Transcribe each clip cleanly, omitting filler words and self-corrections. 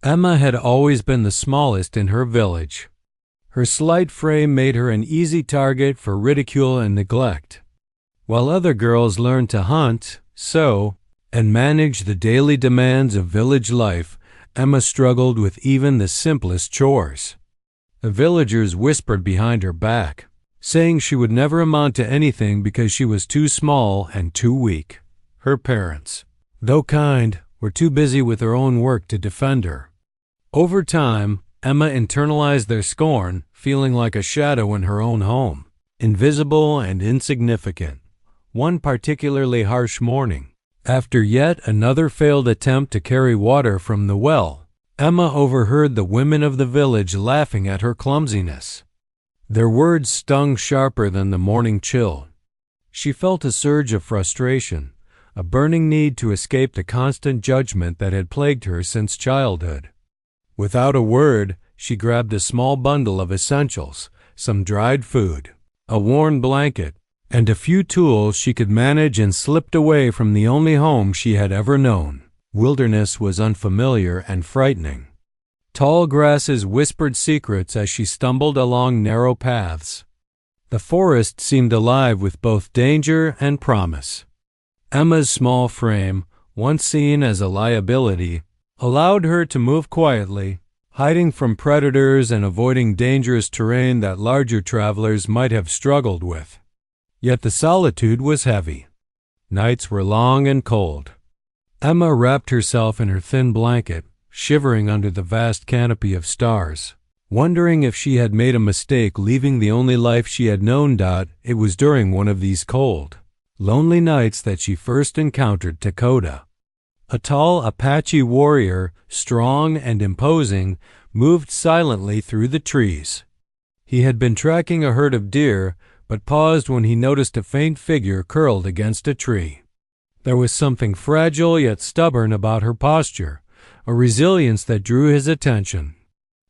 Emma had always been the smallest in her village. Her slight frame made her an easy target for ridicule and neglect. While other girls learned to hunt, sew, and manage the daily demands of village life, Emma struggled with even the simplest chores. The villagers whispered behind her back, saying she would never amount to anything because she was too small and too weak. Her parents, though kind, were too busy with their own work to defend her. Over time, Emma internalized their scorn, feeling like a shadow in her own home, invisible and insignificant. One particularly harsh morning, after yet another failed attempt to carry water from the well, Emma overheard the women of the village laughing at her clumsiness. Their words stung sharper than the morning chill. She felt a surge of frustration, a burning need to escape the constant judgment that had plagued her since childhood. Without a word, she grabbed a small bundle of essentials, some dried food, a worn blanket, and a few tools she could manage, and slipped away from the only home she had ever known. Wilderness was unfamiliar and frightening. Tall grasses whispered secrets as she stumbled along narrow paths. The forest seemed alive with both danger and promise. Emma's small frame, once seen as a liability, allowed her to move quietly, hiding from predators and avoiding dangerous terrain that larger travelers might have struggled with. Yet the solitude was heavy. Nights were long and cold. Emma wrapped herself in her thin blanket, shivering under the vast canopy of stars, wondering if she had made a mistake leaving the only life she had known. It was during one of these cold, lonely nights that she first encountered Dakota. A tall Apache warrior, strong and imposing, moved silently through the trees. He had been tracking a herd of deer, but paused when he noticed a faint figure curled against a tree. There was something fragile yet stubborn about her posture, a resilience that drew his attention.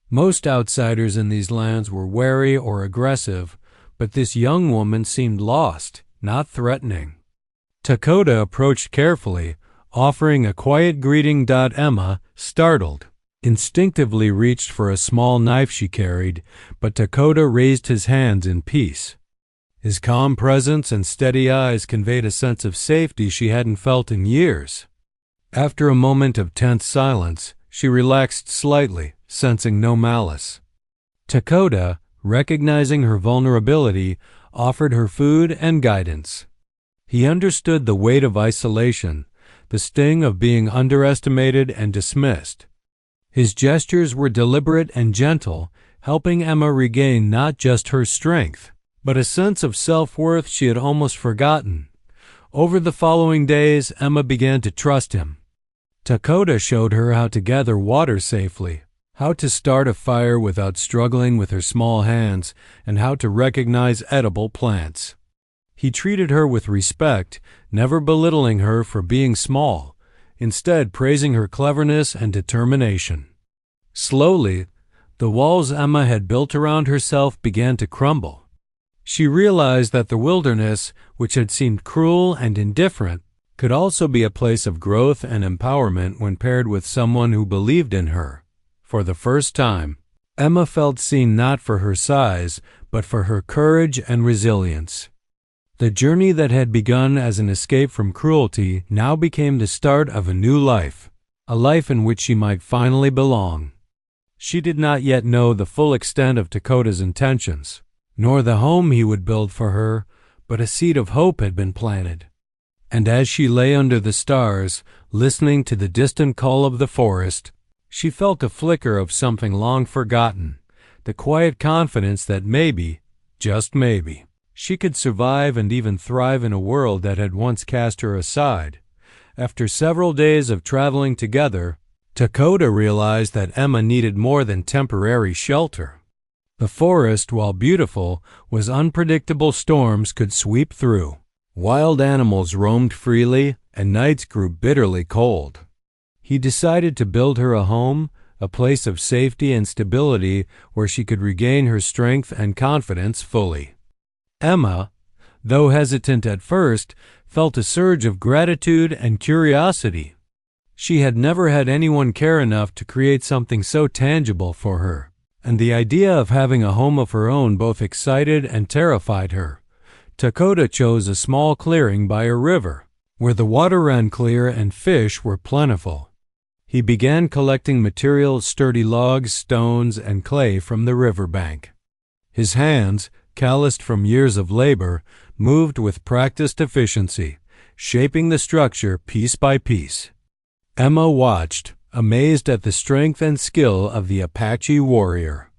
Most outsiders in these lands were wary or aggressive, but this young woman seemed lost, not threatening. Dakota approached carefully, offering a quiet greeting. Emma, startled, instinctively reached for a small knife she carried, but Dakota raised his hands in peace. His calm presence and steady eyes conveyed a sense of safety she hadn't felt in years. After a moment of tense silence, she relaxed slightly, sensing no malice. Dakota, recognizing her vulnerability, offered her food and guidance. He understood the weight of isolation, the sting of being underestimated and dismissed. His gestures were deliberate and gentle, helping Emma regain not just her strength, but a sense of self-worth she had almost forgotten. Over the following days, Emma began to trust him. Dakota showed her how to gather water safely, how to start a fire without struggling with her small hands, and how to recognize edible plants. He treated her with respect, never belittling her for being small, instead praising her cleverness and determination. Slowly, the walls Emma had built around herself began to crumble. She realized that the wilderness, which had seemed cruel and indifferent, could also be a place of growth and empowerment when paired with someone who believed in her. For the first time, Emma felt seen not for her size, but for her courage and resilience. The journey that had begun as an escape from cruelty now became the start of a new life, a life in which she might finally belong. She did not yet know the full extent of Dakota's intentions, nor the home he would build for her, but a seed of hope had been planted. And as she lay under the stars, listening to the distant call of the forest, she felt a flicker of something long forgotten, the quiet confidence that maybe, just maybe, she could survive and even thrive in a world that had once cast her aside. After several days of traveling together, Dakota realized that Emma needed more than temporary shelter. The forest, while beautiful, was unpredictable. Storms could sweep through. Wild animals roamed freely, and nights grew bitterly cold. He decided to build her a home, a place of safety and stability where she could regain her strength and confidence fully. Emma, though hesitant at first, felt a surge of gratitude and curiosity. She had never had anyone care enough to create something so tangible for her, and the idea of having a home of her own both excited and terrified her. Dakota chose a small clearing by a river, where the water ran clear and fish were plentiful. He began collecting materials, sturdy logs, stones, and clay from the riverbank. His hands, calloused from years of labor, moved with practiced efficiency, shaping the structure piece by piece. Emma watched, amazed at the strength and skill of the Apache warrior.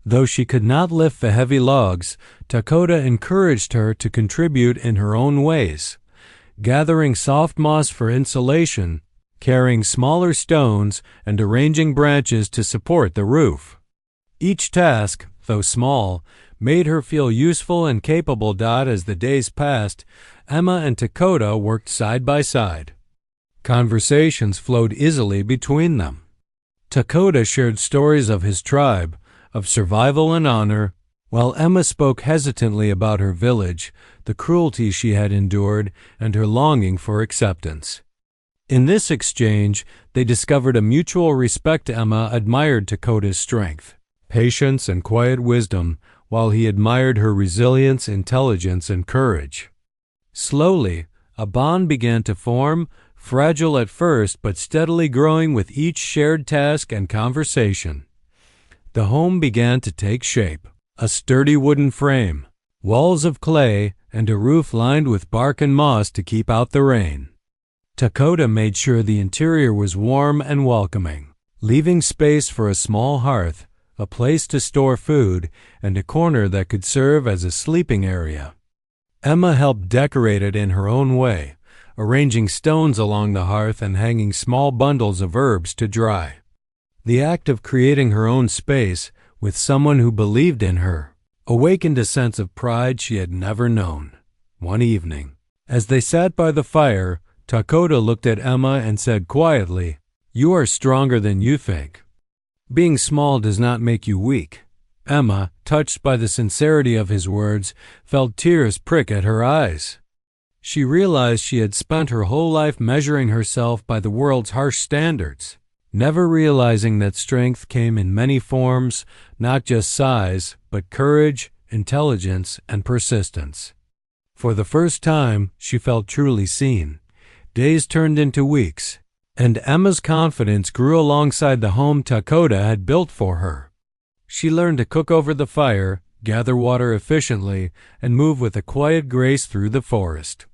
Though she could not lift the heavy logs, Dakota encouraged her to contribute in her own ways, gathering soft moss for insulation, carrying smaller stones, and arranging branches to support the roof. Each task, though small, made her feel useful and capable. As the days passed, Emma and Dakota worked side by side. Conversations flowed easily between them. Dakota shared stories of his tribe, of survival and honor, while Emma spoke hesitantly about her village, the cruelty she had endured, and her longing for acceptance. In this exchange, they discovered a mutual respect. Emma admired Dakota's strength, patience, and quiet wisdom, while he admired her resilience, intelligence, and courage. Slowly, a bond began to form, fragile at first but steadily growing with each shared task and conversation. The home began to take shape: a sturdy wooden frame, walls of clay, and a roof lined with bark and moss to keep out the rain. Dakota made sure the interior was warm and welcoming, leaving space for a small hearth, a place to store food, and a corner that could serve as a sleeping area. Emma helped decorate it in her own way, arranging stones along the hearth and hanging small bundles of herbs to dry. The act of creating her own space with someone who believed in her awakened a sense of pride she had never known. One evening, as they sat by the fire, Dakota looked at Emma and said quietly, "You are stronger than you think. Being small does not make you weak." Emma, touched by the sincerity of his words, felt tears prick at her eyes. She realized she had spent her whole life measuring herself by the world's harsh standards, never realizing that strength came in many forms, not just size, but courage, intelligence, and persistence. For the first time, she felt truly seen. Days turned into weeks, and Emma's confidence grew alongside the home Dakota had built for her. She learned to cook over the fire, gather water efficiently, and move with a quiet grace through the forest.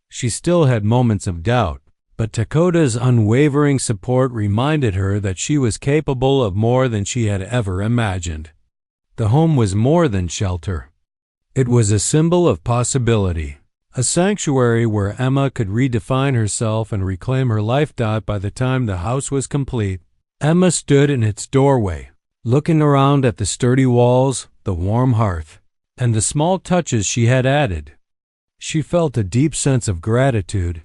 She still had moments of doubt, but Dakota's unwavering support reminded her that she was capable of more than she had ever imagined. The home was more than shelter. It was a symbol of possibility, a sanctuary where Emma could redefine herself and reclaim her life. By the time the house was complete, Emma stood in its doorway, looking around at the sturdy walls, the warm hearth, and the small touches she had added. She felt a deep sense of gratitude,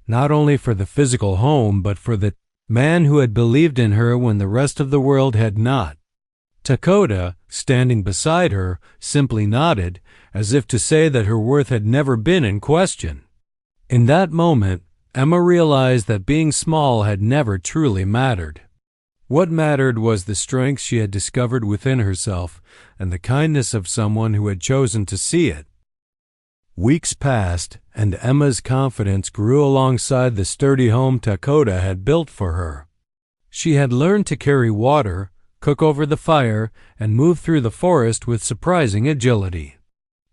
not only for the physical home, but for the man who had believed in her when the rest of the world had not. Dakota, standing beside her, simply nodded, as if to say that her worth had never been in question. In that moment, Emma realized that being small had never truly mattered. What mattered was the strength she had discovered within herself and the kindness of someone who had chosen to see it. Weeks passed, and Emma's confidence grew alongside the sturdy home Dakota had built for her. She had learned to carry water, cook over the fire, and move through the forest with surprising agility.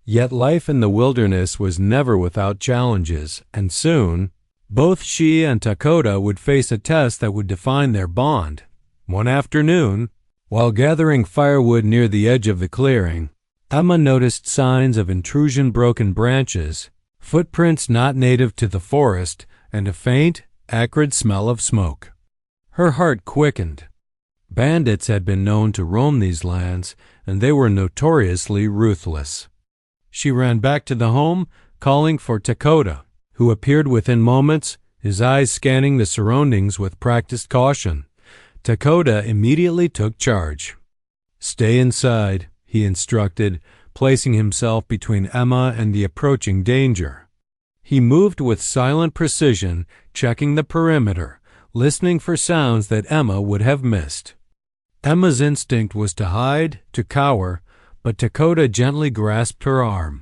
Yet life in the wilderness was never without challenges, and soon, both she and Dakota would face a test that would define their bond. One afternoon, while gathering firewood near the edge of the clearing, Emma noticed signs of intrusion: broken branches, footprints not native to the forest, and a faint, acrid smell of smoke. Her heart quickened. Bandits had been known to roam these lands, and they were notoriously ruthless. She ran back to the home, calling for Dakota, who appeared within moments, his eyes scanning the surroundings with practiced caution. Dakota immediately took charge. "Stay inside," he instructed, placing himself between Emma and the approaching danger. He moved with silent precision, checking the perimeter, listening for sounds that Emma would have missed. Emma's instinct was to hide, to cower, but Dakota gently grasped her arm.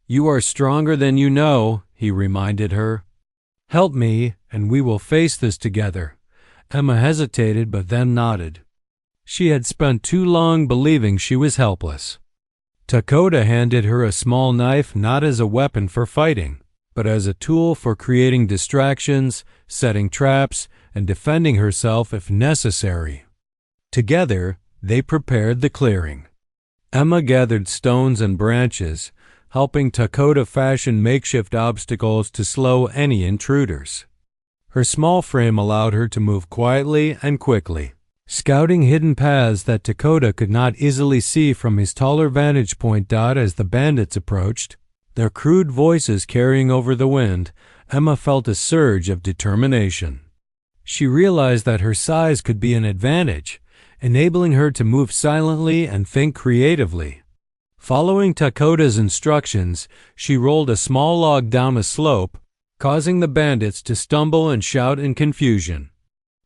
"You are stronger than you know," he reminded her. "Help me, and we will face this together." Emma hesitated but then nodded. She had spent too long believing she was helpless. Dakota handed her a small knife not as a weapon for fighting, but as a tool for creating distractions, setting traps, and defending herself if necessary. Together, they prepared the clearing. Emma gathered stones and branches, helping Dakota fashion makeshift obstacles to slow any intruders. Her small frame allowed her to move quietly and quickly, scouting hidden paths that Dakota could not easily see from his taller vantage point. As the bandits approached, their crude voices carrying over the wind, Emma felt a surge of determination. She realized that her size could be an advantage, enabling her to move silently and think creatively. Following Dakota's instructions, she rolled a small log down a slope, causing the bandits to stumble and shout in confusion.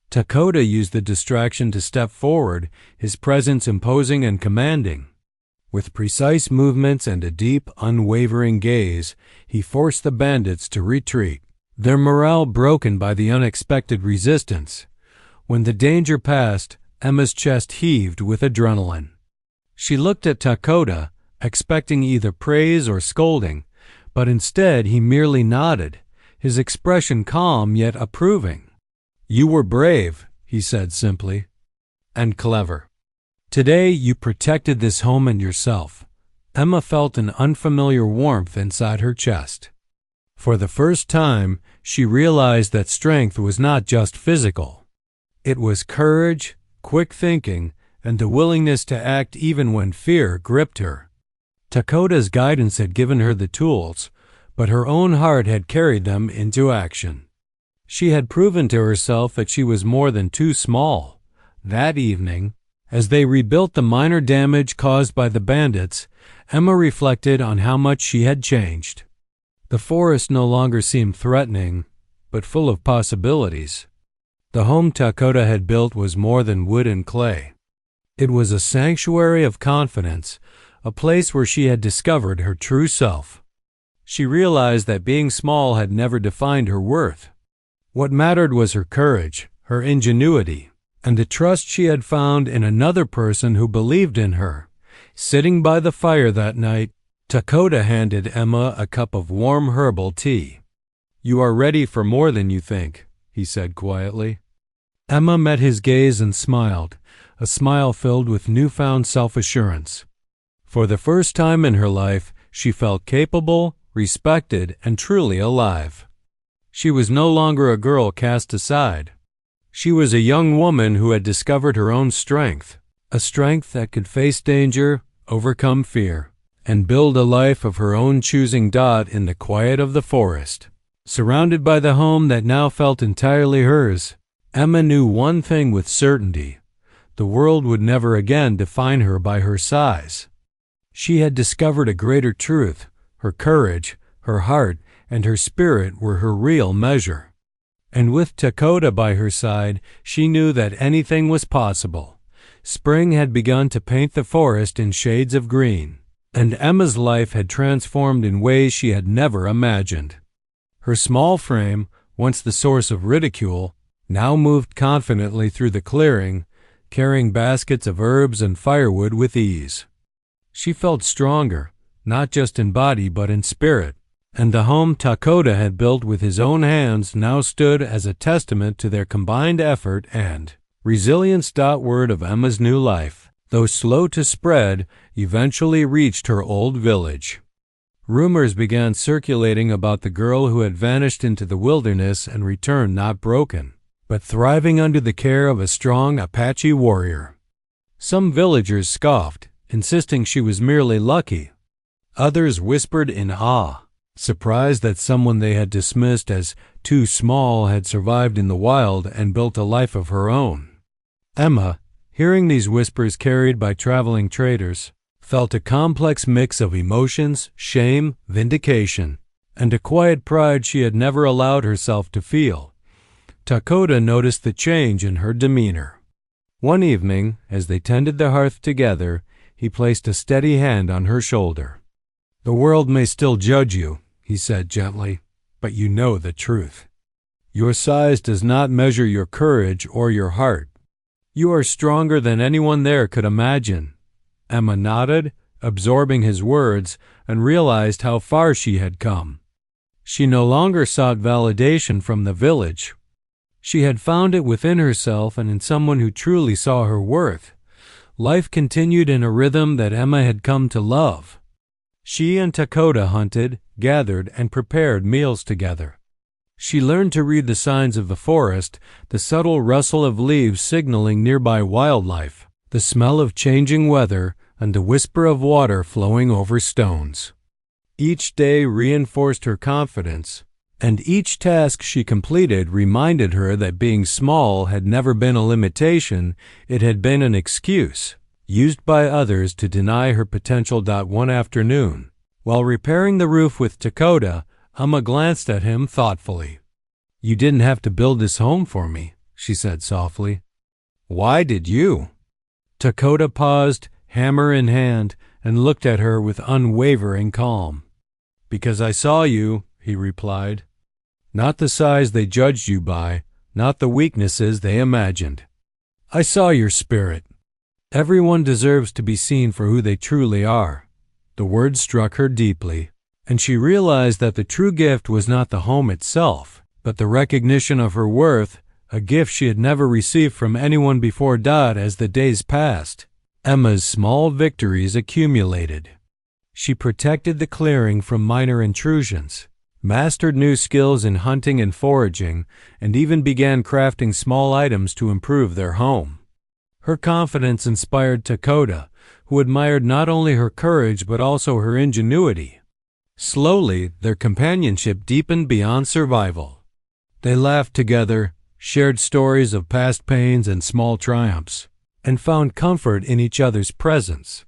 Dakota used the distraction to step forward, his presence imposing and commanding. With precise movements and a deep, unwavering gaze, he forced the bandits to retreat, their morale broken by the unexpected resistance. When the danger passed, Emma's chest heaved with adrenaline. She looked at Dakota, expecting either praise or scolding, but instead he merely nodded, his expression calm yet approving. "You were brave," he said simply, "and clever. Today you protected this home and yourself." Emma felt an unfamiliar warmth inside her chest. For the first time, she realized that strength was not just physical. It was courage, quick thinking, and the willingness to act even when fear gripped her. Dakota's guidance had given her the tools, but her own heart had carried them into action. She had proven to herself that she was more than too small. That evening, as they rebuilt the minor damage caused by the bandits, Emma reflected on how much she had changed. The forest no longer seemed threatening, but full of possibilities. The home Dakota had built was more than wood and clay. It was a sanctuary of confidence, a place where she had discovered her true self. She realized that being small had never defined her worth. What mattered was her courage, her ingenuity, and the trust she had found in another person who believed in her. Sitting by the fire that night, Dakota handed Emma a cup of warm herbal tea. "You are ready for more than you think," he said quietly. Emma met his gaze and smiled, a smile filled with newfound self-assurance. For the first time in her life, she felt capable, respected, and truly alive. She was no longer a girl cast aside. She was a young woman who had discovered her own strength, a strength that could face danger, overcome fear, and build a life of her own choosing. In the quiet of the forest, surrounded by the home that now felt entirely hers, Emma knew one thing with certainty: the world would never again define her by her size. She had discovered a greater truth. Her courage, her heart, and her spirit were her real measure. And with Dakota by her side, she knew that anything was possible. Spring had begun to paint the forest in shades of green, and Emma's life had transformed in ways she had never imagined. Her small frame, once the source of ridicule, now moved confidently through the clearing, carrying baskets of herbs and firewood with ease. She felt stronger, not just in body but in spirit, and the home Dakota had built with his own hands now stood as a testament to their combined effort and resilience. Word of Emma's new life, though slow to spread, eventually reached her old village. Rumors began circulating about the girl who had vanished into the wilderness and returned not broken, but thriving under the care of a strong Apache warrior. Some villagers scoffed, insisting she was merely lucky. Others whispered in awe, surprised that someone they had dismissed as too small had survived in the wild and built a life of her own. Emma, hearing these whispers carried by traveling traders, felt a complex mix of emotions, shame, vindication, and a quiet pride she had never allowed herself to feel. Dakota noticed the change in her demeanor. One evening, as they tended the hearth together, he placed a steady hand on her shoulder. "The world may still judge you," he said gently, "but you know the truth. Your size does not measure your courage or your heart. You are stronger than anyone there could imagine." Emma nodded, absorbing his words, and realized how far she had come. She no longer sought validation from the village. She had found it within herself and in someone who truly saw her worth. Life continued in a rhythm that Emma had come to love. She and Dakota hunted, gathered, and prepared meals together. She learned to read the signs of the forest, the subtle rustle of leaves signaling nearby wildlife, the smell of changing weather, and the whisper of water flowing over stones. Each day reinforced her confidence, and each task she completed reminded her that being small had never been a limitation, it had been an excuse, used by others to deny her potential. One afternoon, while repairing the roof with Dakota, Emma glanced at him thoughtfully. "You didn't have to build this home for me," she said softly. "Why did you?" Dakota paused, hammer in hand, and looked at her with unwavering calm. "Because I saw you," he replied. "Not the size they judged you by, not the weaknesses they imagined. I saw your spirit. Everyone deserves to be seen for who they truly are." The words struck her deeply, and she realized that the true gift was not the home itself, but the recognition of her worth, a gift she had never received from anyone before. As the days passed, Emma's small victories accumulated. She protected the clearing from minor intrusions, mastered new skills in hunting and foraging, and even began crafting small items to improve their home. Her confidence inspired Dakota, who admired not only her courage but also her ingenuity. Slowly, their companionship deepened beyond survival. They laughed together, shared stories of past pains and small triumphs, and found comfort in each other's presence.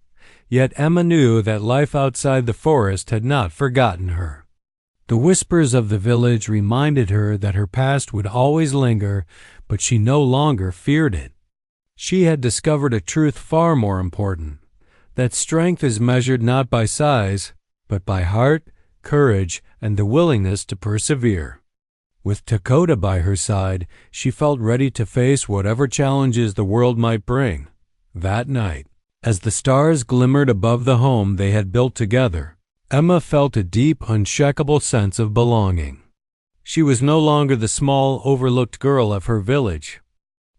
Yet Emma knew that life outside the forest had not forgotten her. The whispers of the village reminded her that her past would always linger, but she no longer feared it. She had discovered a truth far more important, that strength is measured not by size, but by heart, courage, and the willingness to persevere. With Dakota by her side, she felt ready to face whatever challenges the world might bring. That night, as the stars glimmered above the home they had built together, Emma felt a deep, unshakable sense of belonging. She was no longer the small, overlooked girl of her village.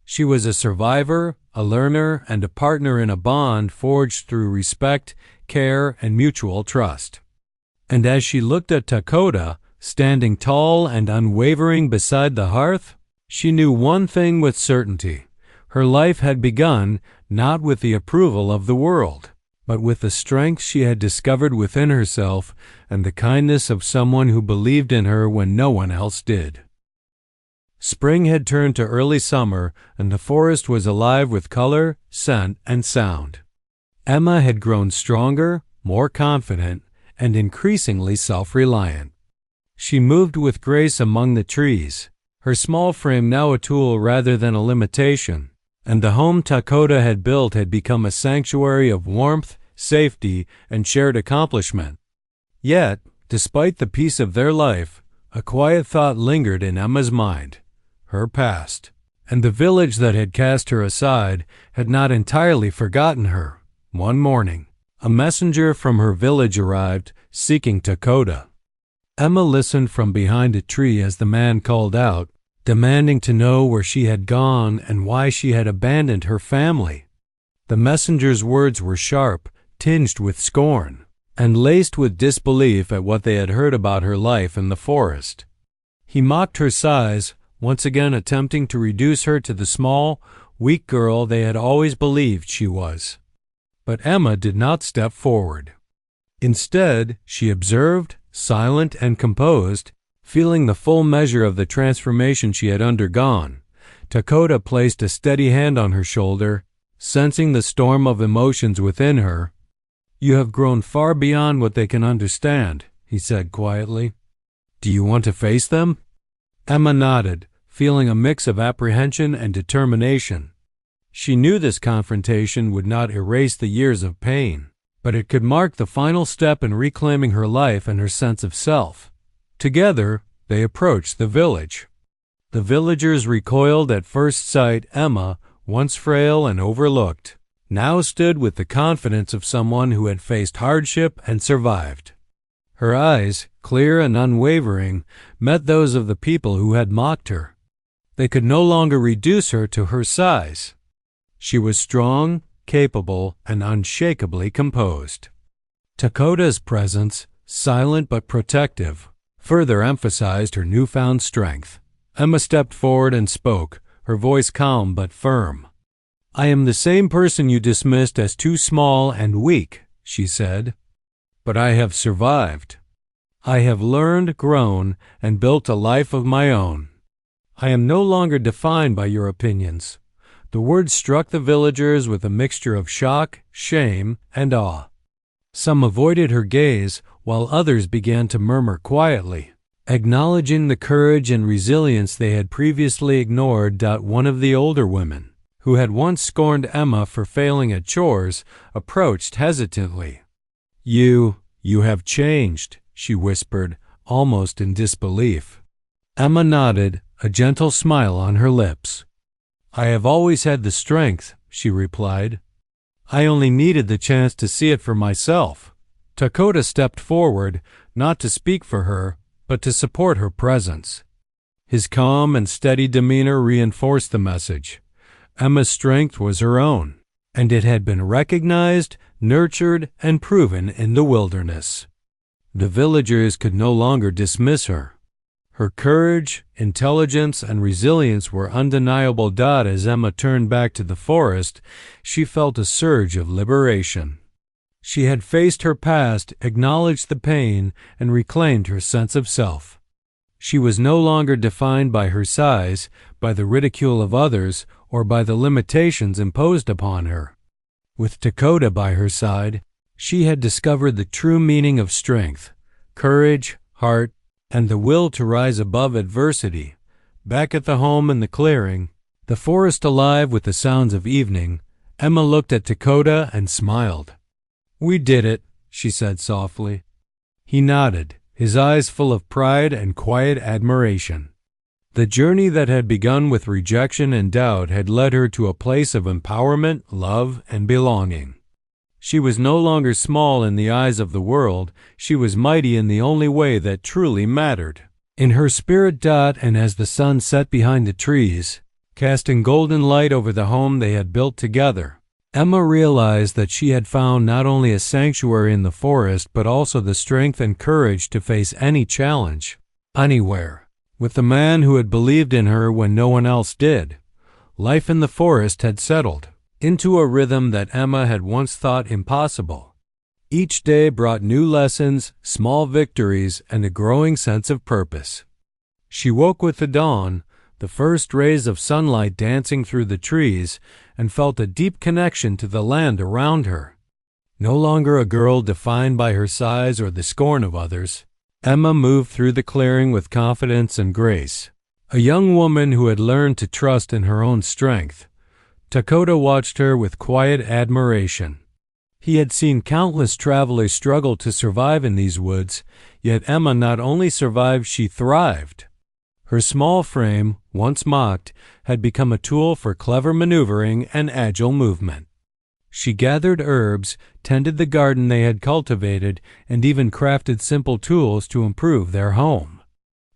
She was a survivor, a learner, and a partner in a bond forged through respect, care, and mutual trust. And as she looked at Dakota, standing tall and unwavering beside the hearth, she knew one thing with certainty. Her life had begun not with the approval of the world, but with the strength she had discovered within herself and the kindness of someone who believed in her when no one else did. Spring had turned to early summer, and the forest was alive with color, scent, and sound. Emma had grown stronger, more confident, and increasingly self-reliant. She moved with grace among the trees, her small frame now a tool rather than a limitation, and the home Dakota had built had become a sanctuary of warmth, safety, and shared accomplishment. Yet, despite the peace of their life, a quiet thought lingered in Emma's mind. Her past, and the village that had cast her aside, had not entirely forgotten her. One morning, a messenger from her village arrived, seeking Dakota. Emma listened from behind a tree as the man called out, demanding to know where she had gone and why she had abandoned her family. The messenger's words were sharp, tinged with scorn, and laced with disbelief at what they had heard about her life in the forest. He mocked her size, once again attempting to reduce her to the small, weak girl they had always believed she was. But Emma did not step forward. Instead, she observed, silent and composed, feeling the full measure of the transformation she had undergone. Dakota placed a steady hand on her shoulder, sensing the storm of emotions within her. "You have grown far beyond what they can understand," he said quietly. "Do you want to face them?" Emma nodded, feeling a mix of apprehension and determination. She knew this confrontation would not erase the years of pain, but it could mark the final step in reclaiming her life and her sense of self. Together, they approached the village. The villagers recoiled at first sight. Emma, once frail and overlooked, now stood with the confidence of someone who had faced hardship and survived. Her eyes, clear and unwavering, met those of the people who had mocked her. They could no longer reduce her to her size. She was strong, capable, and unshakably composed. Dakota's presence, silent but protective, further emphasized her newfound strength. Emma stepped forward and spoke, her voice calm but firm. "I am the same person you dismissed as too small and weak," she said. "But I have survived. I have learned, grown, and built a life of my own. I am no longer defined by your opinions." The words struck the villagers with a mixture of shock, shame, and awe. Some avoided her gaze, while others began to murmur quietly, acknowledging the courage and resilience they had previously ignored. One of the older women, who had once scorned Emma for failing at chores, approached hesitantly. You have changed," she whispered, almost in disbelief. Emma nodded, a gentle smile on her lips. "I have always had the strength," she replied. "I only needed the chance to see it for myself." Dakota stepped forward, not to speak for her, but to support her presence. His calm and steady demeanor reinforced the message. Emma's strength was her own, and it had been recognized, nurtured, and proven in the wilderness. The villagers could no longer dismiss her. Her courage, intelligence, and resilience were undeniable. As Emma turned back to the forest, she felt a surge of liberation. She had faced her past, acknowledged the pain, and reclaimed her sense of self. She was no longer defined by her size, by the ridicule of others, or by the limitations imposed upon her. With Dakota by her side, she had discovered the true meaning of strength, courage, heart, and the will to rise above adversity. Back at the home in the clearing, the forest alive with the sounds of evening, Emma looked at Dakota and smiled. "We did it," she said softly. He nodded, his eyes full of pride and quiet admiration. The journey that had begun with rejection and doubt had led her to a place of empowerment, love, and belonging. She was no longer small in the eyes of the world, she was mighty in the only way that truly mattered. In her spirit. And as the sun set behind the trees, casting golden light over the home they had built together, Emma realized that she had found not only a sanctuary in the forest, but also the strength and courage to face any challenge, anywhere. With the man who had believed in her when no one else did, life in the forest had settled into a rhythm that Emma had once thought impossible. Each day brought new lessons, small victories, and a growing sense of purpose. She woke with the dawn, the first rays of sunlight dancing through the trees, and felt a deep connection to the land around her. No longer a girl defined by her size or the scorn of others, Emma moved through the clearing with confidence and grace, a young woman who had learned to trust in her own strength. Dakota watched her with quiet admiration. He had seen countless travelers struggle to survive in these woods, yet Emma not only survived, she thrived. Her small frame, once mocked, had become a tool for clever maneuvering and agile movement. She gathered herbs, tended the garden they had cultivated, and even crafted simple tools to improve their home.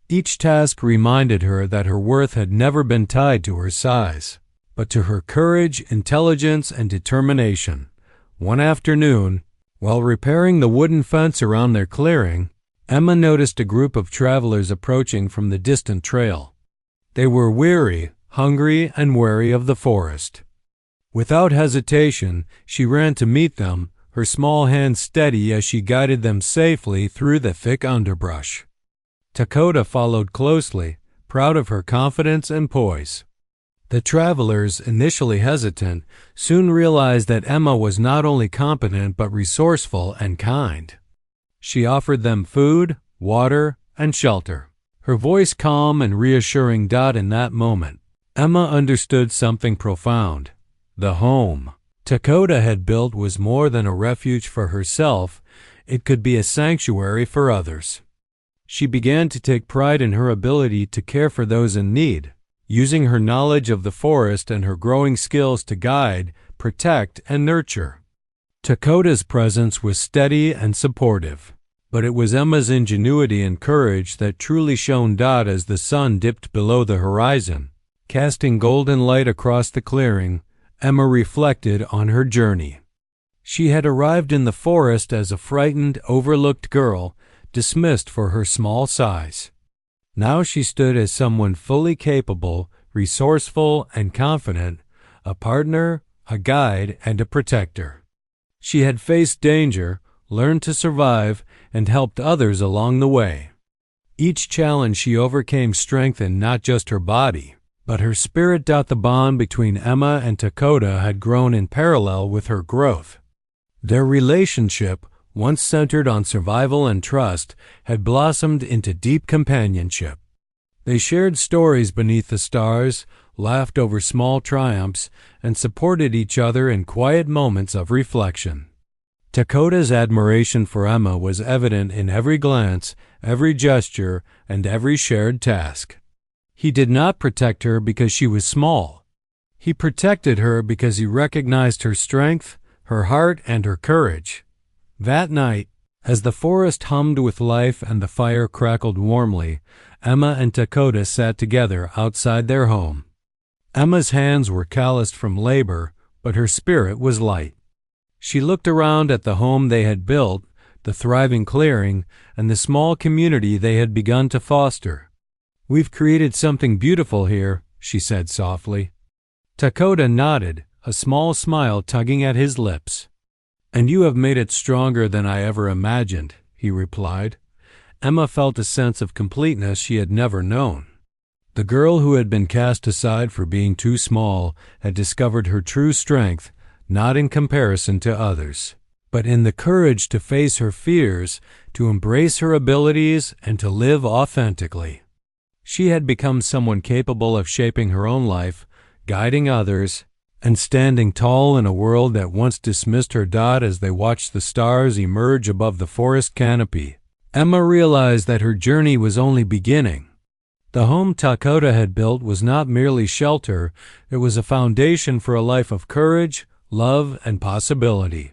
Each task reminded her that her worth had never been tied to her size, but to her courage, intelligence, and determination. One afternoon, while repairing the wooden fence around their clearing, Emma noticed a group of travelers approaching from the distant trail. They were weary, hungry, and wary of the forest. Without hesitation, she ran to meet them, her small hand steady as she guided them safely through the thick underbrush. Dakota followed closely, proud of her confidence and poise. The travelers, initially hesitant, soon realized that Emma was not only competent but resourceful and kind. She offered them food, water, and shelter. her voice calm and reassuring. In that moment, Emma understood something profound. The home Dakota had built was more than a refuge for herself, it could be a sanctuary for others. She began to take pride in her ability to care for those in need, using her knowledge of the forest and her growing skills to guide, protect, and nurture. Dakota's presence was steady and supportive, but it was Emma's ingenuity and courage that truly shone. As the sun dipped below the horizon, casting golden light across the clearing, Emma reflected on her journey. She had arrived in the forest as a frightened, overlooked girl, dismissed for her small size. Now she stood as someone fully capable, resourceful, and confident, a partner, a guide, and a protector. She had faced danger, learned to survive, and helped others along the way. Each challenge she overcame strengthened not just her body, but her spirit. The bond between Emma and Dakota had grown in parallel with her growth. Their relationship, once centered on survival and trust, had blossomed into deep companionship. They shared stories beneath the stars, laughed over small triumphs, and supported each other in quiet moments of reflection. Dakota's admiration for Emma was evident in every glance, every gesture, and every shared task. He did not protect her because she was small. He protected her because he recognized her strength, her heart, and her courage. That night, as the forest hummed with life and the fire crackled warmly, Emma and Dakota sat together outside their home. Emma's hands were calloused from labor, but her spirit was light. She looked around at the home they had built, the thriving clearing, and the small community they had begun to foster. "We've created something beautiful here," she said softly. Dakota nodded, a small smile tugging at his lips. "And you have made it stronger than I ever imagined," he replied. Emma felt a sense of completeness she had never known. The girl who had been cast aside for being too small had discovered her true strength, not in comparison to others, but in the courage to face her fears, to embrace her abilities, and to live authentically. She had become someone capable of shaping her own life, guiding others, and standing tall in a world that once dismissed her. As they watched the stars emerge above the forest canopy, Emma realized that her journey was only beginning. The home Dakota had built was not merely shelter, it was a foundation for a life of courage, love, and possibility.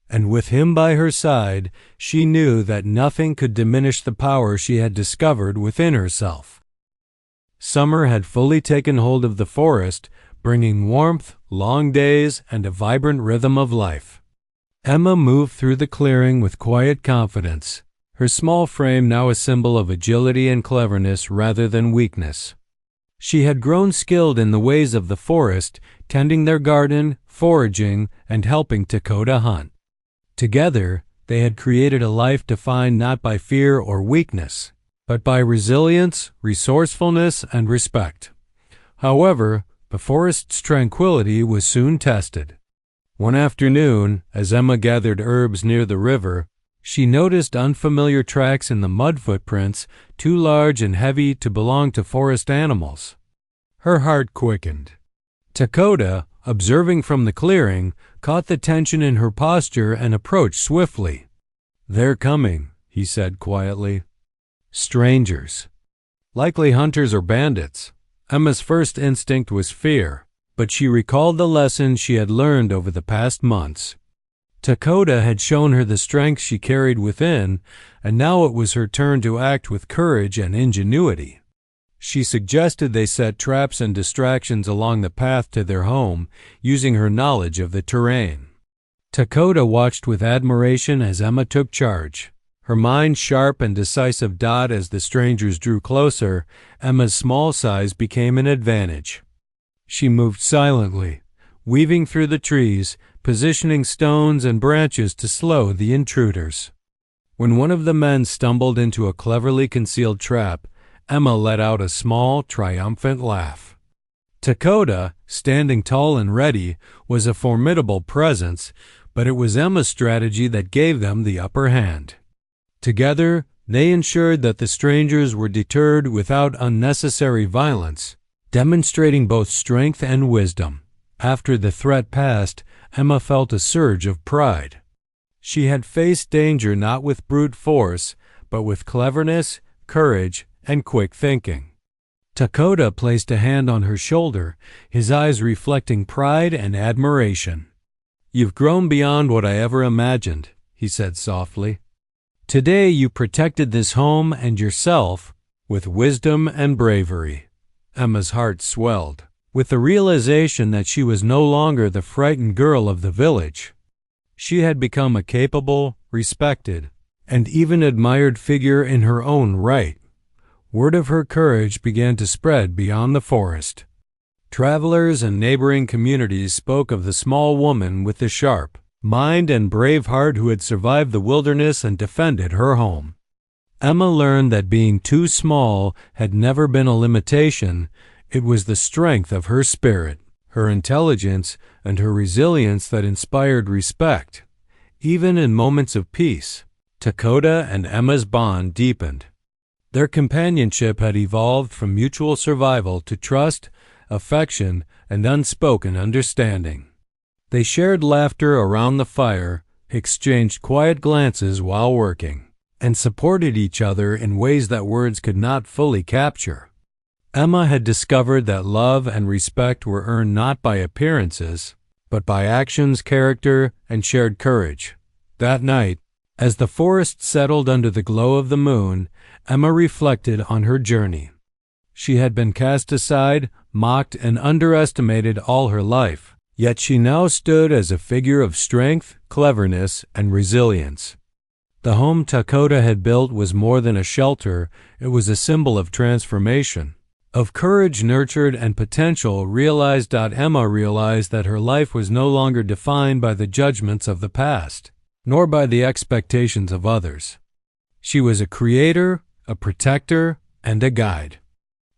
And with him by her side, she knew that nothing could diminish the power she had discovered within herself. Summer had fully taken hold of the forest, bringing warmth, long days, and a vibrant rhythm of life. Emma moved through the clearing with quiet confidence, her small frame now a symbol of agility and cleverness rather than weakness. She had grown skilled in the ways of the forest, tending their garden, foraging, and helping Dakota hunt. Together, they had created a life defined not by fear or weakness, but by resilience, resourcefulness, and respect. However, the forest's tranquility was soon tested. One afternoon, as Emma gathered herbs near the river, she noticed unfamiliar tracks in the mud footprints, too large and heavy to belong to forest animals. Her heart quickened. Dakota, observing from the clearing, caught the tension in her posture and approached swiftly. "They're coming," he said quietly. "Strangers. Likely hunters or bandits." Emma's first instinct was fear, but she recalled the lessons she had learned over the past months. Dakota had shown her the strength she carried within, and now it was her turn to act with courage and ingenuity. She suggested they set traps and distractions along the path to their home, using her knowledge of the terrain. Dakota watched with admiration as Emma took charge. Her mind sharp and decisive. As the strangers drew closer, Emma's small size became an advantage. She moved silently, weaving through the trees, positioning stones and branches to slow the intruders. When one of the men stumbled into a cleverly concealed trap, Emma let out a small, triumphant laugh. Dakota, standing tall and ready, was a formidable presence, but it was Emma's strategy that gave them the upper hand. Together, They ensured that the strangers were deterred without unnecessary violence, demonstrating both strength and wisdom. After the threat passed, Emma felt a surge of pride. She had faced danger not with brute force, but with cleverness, courage, and quick thinking. Dakota placed a hand on her shoulder, his eyes reflecting pride and admiration. "You've grown beyond what I ever imagined," he said softly. "Today you protected this home and yourself with wisdom and bravery." Emma's heart swelled with the realization that she was no longer the frightened girl of the village. She had become a capable, respected, and even admired figure in her own right. Word of her courage began to spread beyond the forest. Travelers and neighboring communities spoke of the small woman with the sharp mind and brave heart who had survived the wilderness and defended her home. Emma learned that being too small had never been a limitation. It was the strength of her spirit, her intelligence, and her resilience that inspired respect. Even in moments of peace, Dakota and Emma's bond deepened. Their companionship had evolved from mutual survival to trust, affection, and unspoken understanding. They shared laughter around the fire, exchanged quiet glances while working, and supported each other in ways that words could not fully capture. Emma had discovered that love and respect were earned not by appearances, but by actions, character, and shared courage. That night, as the forest settled under the glow of the moon, Emma reflected on her journey. She had been cast aside, mocked, and underestimated all her life, yet she now stood as a figure of strength, cleverness, and resilience. The home Dakota had built was more than a shelter. It was a symbol of transformation, of courage nurtured and potential realized. Emma realized that her life was no longer defined by the judgments of the past, nor by the expectations of others. She was a creator, a protector, and a guide.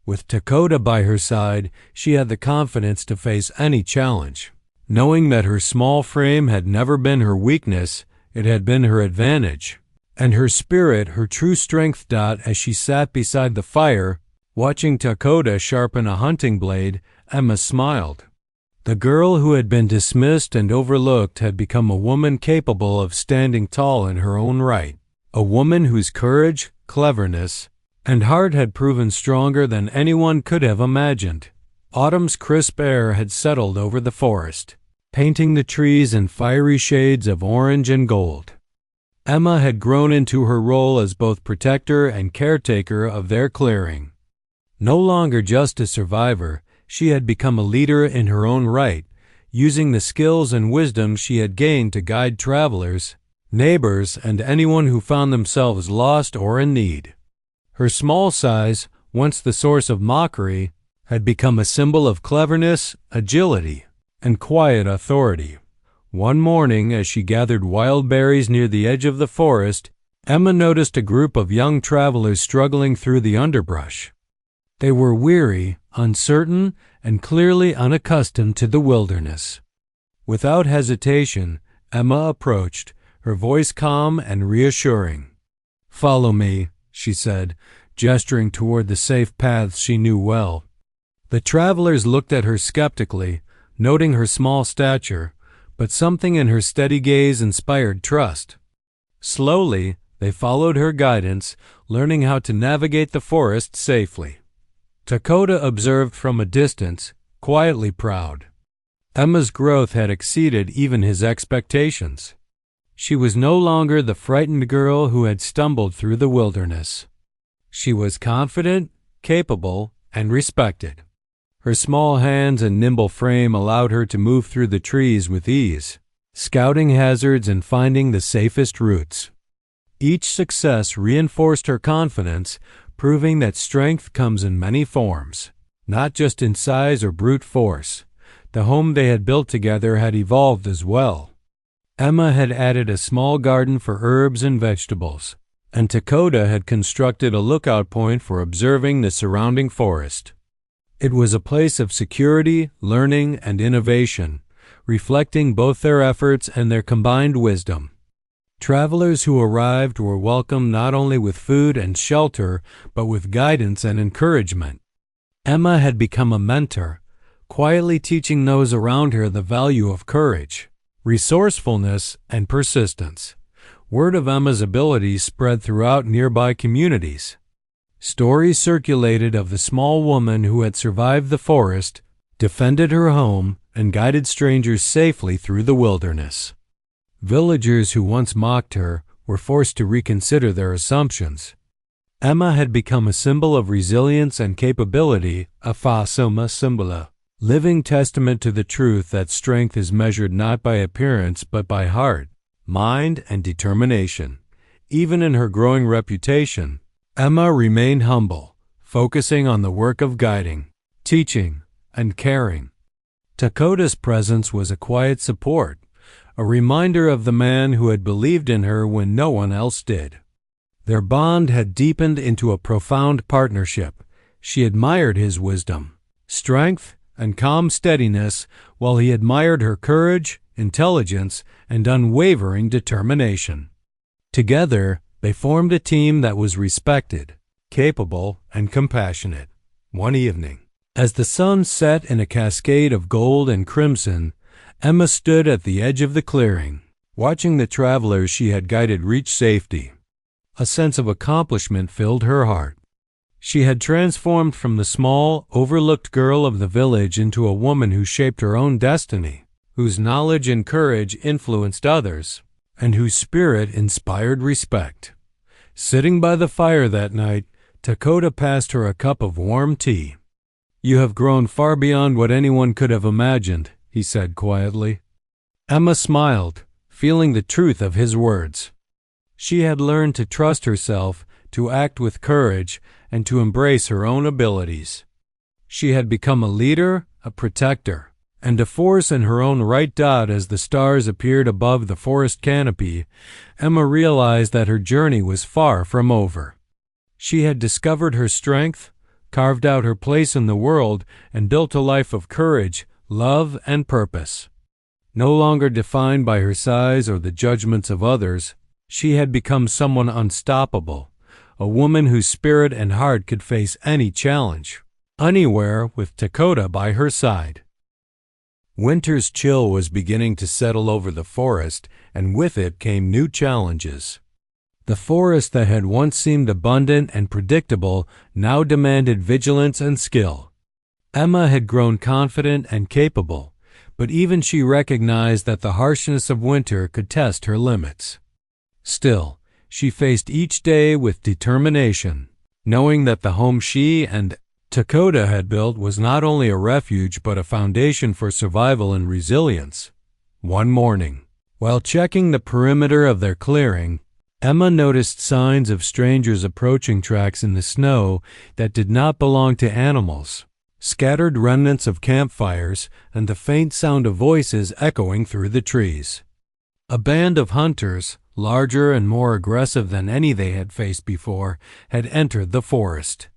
With Dakota by her side, she had the confidence to face any challenge. Knowing that her small frame had never been her weakness, it had been her advantage, and her spirit her true strength. As she sat beside the fire, watching Dakota sharpen a hunting blade, Emma smiled. The girl who had been dismissed and overlooked had become a woman capable of standing tall in her own right, a woman whose courage, cleverness, and heart had proven stronger than anyone could have imagined. Autumn's crisp air had settled over the forest, painting the trees in fiery shades of orange and gold. Emma had grown into her role as both protector and caretaker of their clearing. No longer just a survivor, she had become a leader in her own right, using the skills and wisdom she had gained to guide travelers, neighbors, and anyone who found themselves lost or in need. Her small size, once the source of mockery, had become a symbol of cleverness, agility, and quiet authority. One morning, as she gathered wild berries near the edge of the forest, Emma noticed a group of young travelers struggling through the underbrush. They were weary, uncertain, and clearly unaccustomed to the wilderness. Without hesitation, Emma approached, her voice calm and reassuring. "Follow me," she said, gesturing toward the safe paths she knew well. The travelers looked at her skeptically, noting her small stature, but something in her steady gaze inspired trust. Slowly, they followed her guidance, learning how to navigate the forest safely. Dakota observed from a distance, quietly proud. Emma's growth had exceeded even his expectations. She was no longer the frightened girl who had stumbled through the wilderness. She was confident, capable, and respected. Her small hands and nimble frame allowed her to move through the trees with ease, scouting hazards and finding the safest routes. Each success reinforced her confidence, proving that strength comes in many forms, not just in size or brute force. The home they had built together had evolved as well. Emma had added a small garden for herbs and vegetables, and Dakota had constructed a lookout point for observing the surrounding forest. It was a place of security, learning, and innovation, reflecting both their efforts and their combined wisdom. Travelers who arrived were welcomed not only with food and shelter, but with guidance and encouragement. Emma had become a mentor, quietly teaching those around her the value of courage, resourcefulness, and persistence. Word of Emma's abilities spread throughout nearby communities. Stories circulated of the small woman who had survived the forest, defended her home, and guided strangers safely through the wilderness. Villagers who once mocked her were forced to reconsider their assumptions. Emma had become a symbol of resilience and capability, a summa symbol, living testament to the truth that strength is measured not by appearance but by heart, mind, and determination. Even in her growing reputation, Emma remained humble, focusing on the work of guiding, teaching, and caring. Takota's presence was a quiet support, a reminder of the man who had believed in her when no one else did. Their bond had deepened into a profound partnership. She admired his wisdom, strength, and calm steadiness, while he admired her courage, intelligence, and unwavering determination. Together, they formed a team that was respected, capable, and compassionate. One evening, as the sun set in a cascade of gold and crimson, Emma stood at the edge of the clearing, watching the travelers she had guided reach safety. A sense of accomplishment filled her heart. She had transformed from the small, overlooked girl of the village into a woman who shaped her own destiny, whose knowledge and courage influenced others, and whose spirit inspired respect. Sitting by the fire that night, Takota passed her a cup of warm tea. "You have grown far beyond what anyone could have imagined," he said quietly. Emma smiled, feeling the truth of his words. She had learned to trust herself, to act with courage, and to embrace her own abilities. She had become a leader, a protector, and a force in her own right. As the stars appeared above the forest canopy, Emma realized that her journey was far from over. She had discovered her strength, carved out her place in the world, and built a life of courage, love, and purpose. No longer defined by her size or the judgments of others, she had become someone unstoppable, a woman whose spirit and heart could face any challenge, anywhere with Takota by her side. Winter's chill was beginning to settle over the forest, and with it came new challenges. The forest that had once seemed abundant and predictable now demanded vigilance and skill. Emma had grown confident and capable, but even she recognized that the harshness of winter could test her limits. Still, she faced each day with determination, knowing that the home she and Takota had built was not only a refuge but a foundation for survival and resilience. One morning, while checking the perimeter of their clearing, Emma noticed signs of strangers approaching, tracks in the snow that did not belong to animals, scattered remnants of campfires, and the faint sound of voices echoing through the trees. A band of hunters, larger and more aggressive than any they had faced before, had entered the forest.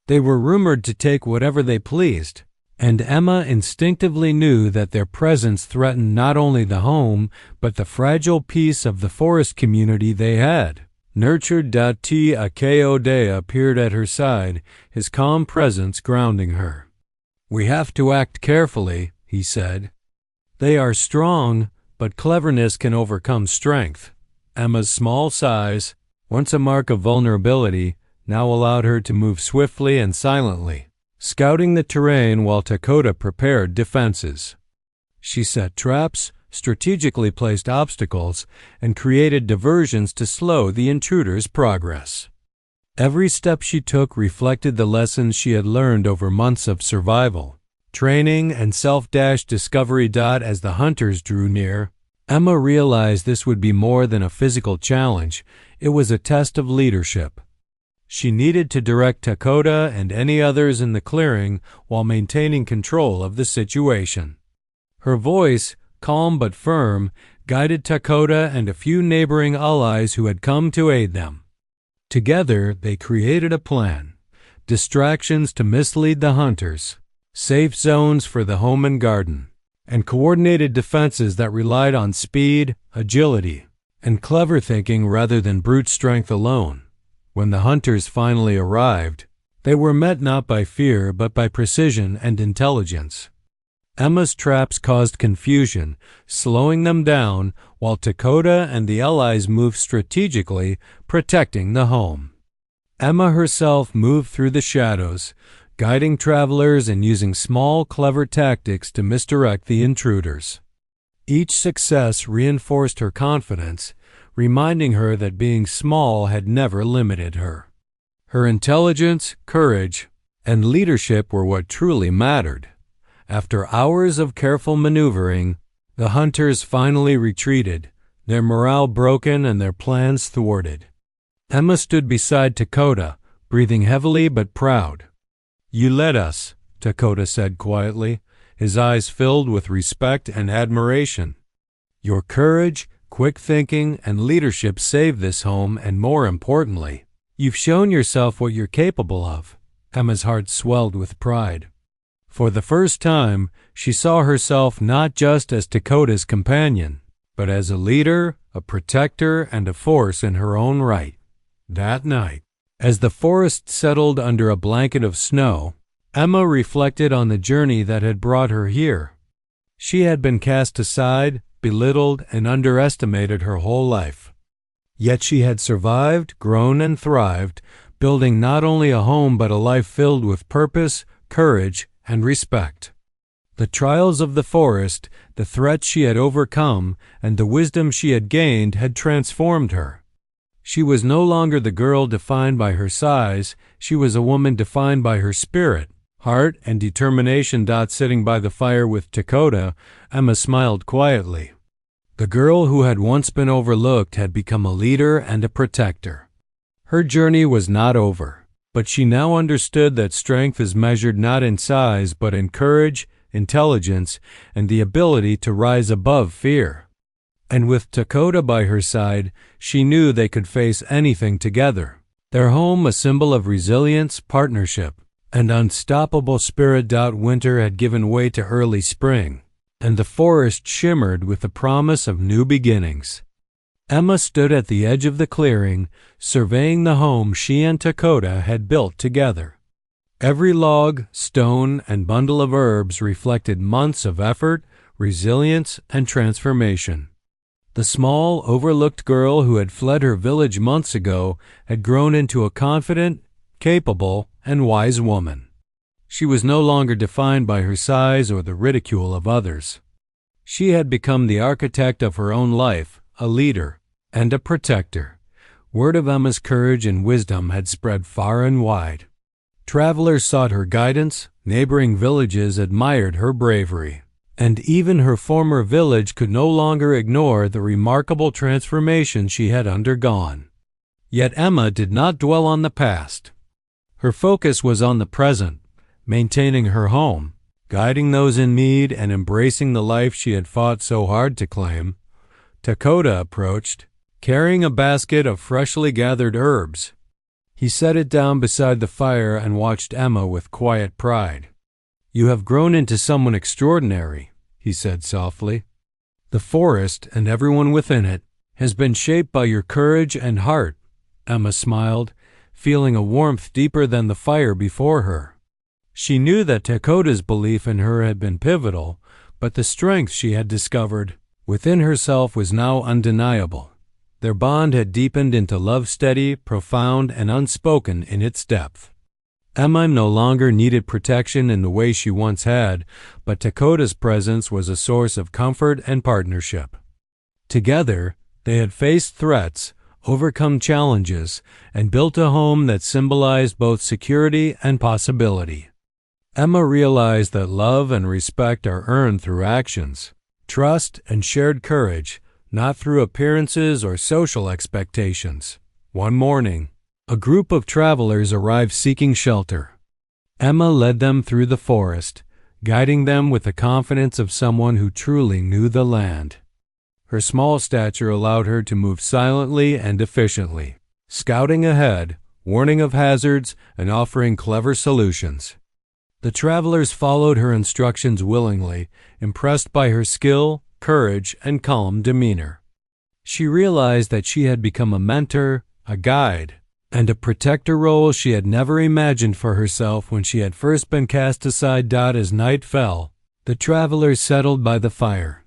They were rumored to take whatever they pleased, and Emma instinctively knew that their presence threatened not only the home, but the fragile peace of the forest community they had nurtured. T. Akeodea appeared at her side, his calm presence grounding her. "We have to act carefully," he said. "They are strong, but cleverness can overcome strength." Emma's small size, once a mark of vulnerability, now allowed her to move swiftly and silently, scouting the terrain while Takota prepared defenses. She set traps, strategically placed obstacles, and created diversions to slow the intruders' progress. Every step she took reflected the lessons she had learned over months of survival, training, and self-discovery. As the hunters drew near, Emma realized this would be more than a physical challenge. It was a test of leadership. She needed to direct Takota and any others in the clearing while maintaining control of the situation. Her voice, calm but firm, guided Takota and a few neighboring allies who had come to aid them. Together, they created a plan: distractions to mislead the hunters, safe zones for the home and garden, and coordinated defenses that relied on speed, agility, and clever thinking rather than brute strength alone. When the hunters finally arrived, they were met not by fear but by precision and intelligence. Emma's traps caused confusion, slowing them down, while Dakota and the allies moved strategically, protecting the home. Emma herself moved through the shadows, guiding travelers and using small, clever tactics to misdirect the intruders. Each success reinforced her confidence, reminding her that being small had never limited her. Her intelligence, courage, and leadership were what truly mattered. After hours of careful maneuvering, the hunters finally retreated, their morale broken and their plans thwarted. Emma stood beside Dakota, breathing heavily but proud. "You led us," Dakota said quietly, his eyes filled with respect and admiration. "Your courage, quick thinking, and leadership saved this home, and more importantly, you've shown yourself what you're capable of." Emma's heart swelled with pride. For the first time, she saw herself not just as Dakota's companion, but as a leader, a protector, and a force in her own right. That night, as the forest settled under a blanket of snow, Emma reflected on the journey that had brought her here. She had been cast aside, belittled, and underestimated her whole life. Yet she had survived, grown, and thrived, building not only a home but a life filled with purpose, courage, and respect. The trials of the forest, the threats she had overcome, and the wisdom she had gained had transformed her. She was no longer the girl defined by her size, she was a woman defined by her spirit, heart, and determination. Sitting by the fire with Dakota, Emma smiled quietly. The girl who had once been overlooked had become a leader and a protector. Her journey was not over, but she now understood that strength is measured not in size but in courage, intelligence, and the ability to rise above fear. And with Dakota by her side, she knew they could face anything together. Their home a symbol of resilience, partnership, and unstoppable spirit. Winter had given way to early spring, and the forest shimmered with the promise of new beginnings. Emma stood at the edge of the clearing, surveying the home she and Dakota had built together. Every log, stone, and bundle of herbs reflected months of effort, resilience, and transformation. The small, overlooked girl who had fled her village months ago had grown into a confident, capable, and wise woman. She was no longer defined by her size or the ridicule of others. She had become the architect of her own life, a leader, and a protector. Word of Emma's courage and wisdom had spread far and wide. Travelers sought her guidance, neighboring villages admired her bravery, and even her former village could no longer ignore the remarkable transformation she had undergone. Yet Emma did not dwell on the past. Her focus was on the present, maintaining her home, guiding those in need, and embracing the life she had fought so hard to claim. Dakota approached, carrying a basket of freshly gathered herbs. He set it down beside the fire and watched Emma with quiet pride. "You have grown into someone extraordinary," he said softly. "The forest, and everyone within it, has been shaped by your courage and heart." Emma smiled, feeling a warmth deeper than the fire before her. She knew that Dakota's belief in her had been pivotal, but the strength she had discovered within herself was now undeniable. Their bond had deepened into love steady, profound, and unspoken in its depth. Emma no longer needed protection in the way she once had, but Dakota's presence was a source of comfort and partnership. Together, they had faced threats, overcome challenges, and built a home that symbolized both security and possibility. Emma realized that love and respect are earned through actions, trust, and shared courage, not through appearances or social expectations. One morning, a group of travelers arrived seeking shelter. Emma led them through the forest, guiding them with the confidence of someone who truly knew the land. Her small stature allowed her to move silently and efficiently, scouting ahead, warning of hazards, and offering clever solutions. The travelers followed her instructions willingly, impressed by her skill, courage, and calm demeanor. She realized that she had become a mentor, a guide, and a protector, role she had never imagined for herself when she had first been cast aside. As night fell, the travelers settled by the fire.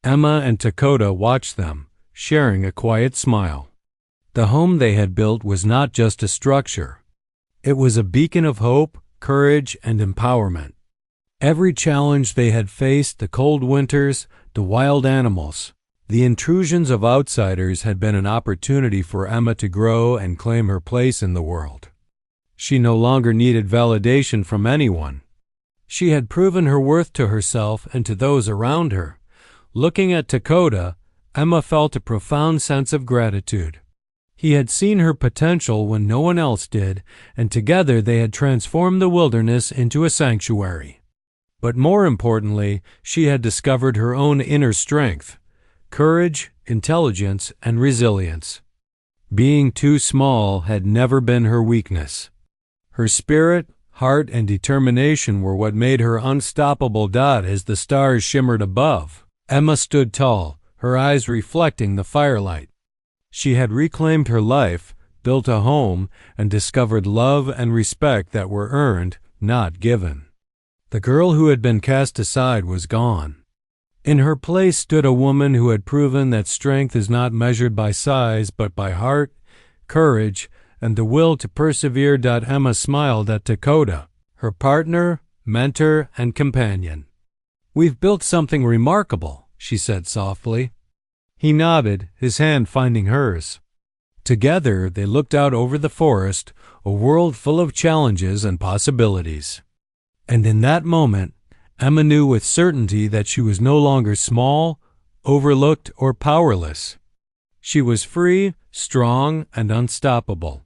Emma and Dakota watched them, sharing a quiet smile. The home they had built was not just a structure. It was a beacon of hope, courage, and empowerment. Every challenge they had faced, the cold winters, the wild animals, the intrusions of outsiders, had been an opportunity for Emma to grow and claim her place in the world. She no longer needed validation from anyone. She had proven her worth to herself and to those around her. Looking at Dakota, Emma felt a profound sense of gratitude. He had seen her potential when no one else did, and together they had transformed the wilderness into a sanctuary. But more importantly, she had discovered her own inner strength: courage, intelligence, and resilience. Being too small had never been her weakness. Her spirit, heart, and determination were what made her unstoppable. As the stars shimmered above, Emma stood tall, her eyes reflecting the firelight. She had reclaimed her life, built a home, and discovered love and respect that were earned, not given. The girl who had been cast aside was gone. In her place stood a woman who had proven that strength is not measured by size but by heart, courage, and the will to persevere. Emma smiled at Dakota, her partner, mentor, and companion. "We've built something remarkable," she said softly. He nodded, his hand finding hers. Together they looked out over the forest, a world full of challenges and possibilities. And in that moment, Emma knew with certainty that she was no longer small, overlooked, or powerless. She was free, strong, and unstoppable.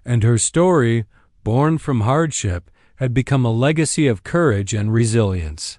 And her story, born from hardship, had become a legacy of courage and resilience.